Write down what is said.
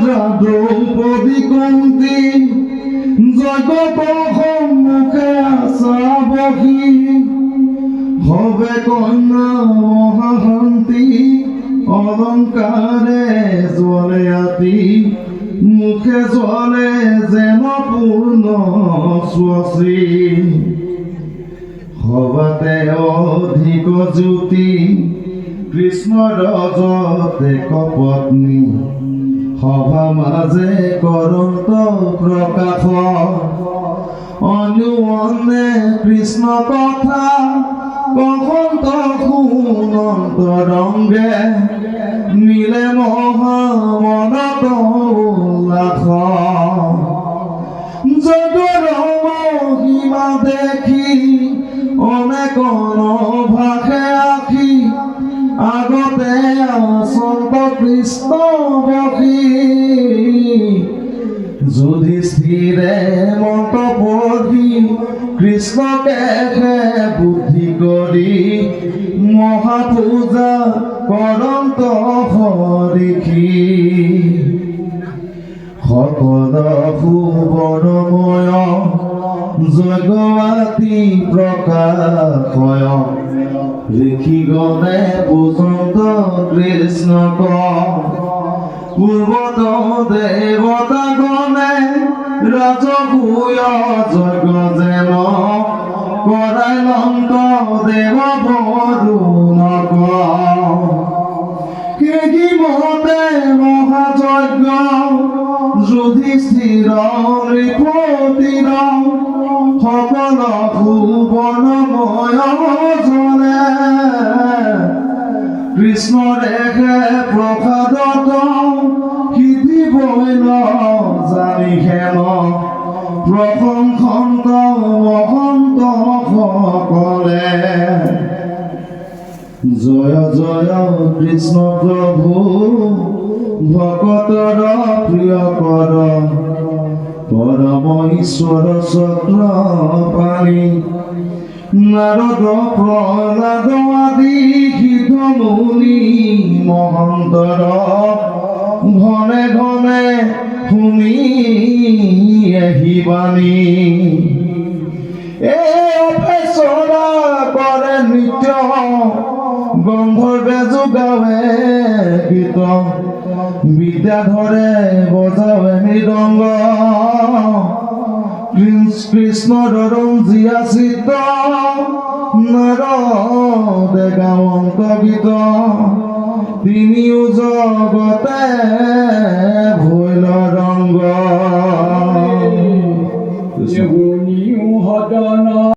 ৰজা দ্ৰৌপদী কুন্তী জগত সন্মুখে আছা বহি হবে কন্যা মহাশান্তি অলংকাৰে জ্বলে আতি মুখে জ্বলে যেন পূৰ্ণ স্বশ্ৰী সবাতে অধিক জ্যোতি কৃষ্ণ ৰজতে কপত্নী সভা মাজে কৰন্ত প্ৰকাশ অনুমনে কৃষ্ণ কথা কহন্ত শুনন্ত ৰংগে মিলে মহা মনত উল্লাস জগৰ মহিমা দেখি অনেক ভাষে আখি আগতে আচন্ত কৃষ্ণ বসি যুধিষ্ঠিৰে মন্ত পঢ়ি কৃষ্ণকে বুদ্ধি কৰি মহাপূজা কৰন্ত হৰিষি সকল সুবৰময় যজ্ঞৱাতি প্ৰকাশয় ঋষিগণে পূজন্ত কৃষ্ণক পূৰ্বত দেৱতাগণে ৰাজসূয় যজ্ঞ যেন কৰাই লংক দেৱ বৰুণক মতে মহাযজ্ঞ যুধিষ্ঠিৰ নৃপতিৰ সকল সুবৰ্ণময় জনে কৃষ্ণৰে প্ৰসাদত সিদ্ধি বৈল জানি হেন প্ৰশংসন্ত মহন্ত সকলে জয় জয় কৃষ্ণ প্ৰভু ভকতৰ প্ৰিয় কৰ পৰম ঈশ্বৰ চক্ৰ পাণি নাৰদ প্ৰহ্লাদ আদি সিদ্ধ মুনি মহন্তৰ ঘনে ঘনে শুনি আহিবানি অপেচৰা কৰে নৃত্য গন্ধৰ্বে যোগাৱে গীত বিদ্যাধৰে বজাৱে মৃদংগ কৃষ্ণৰ ৰঞ্জিয়া চিত্ত নাৰদে গাৱন্ত গীত তিনিও জগতে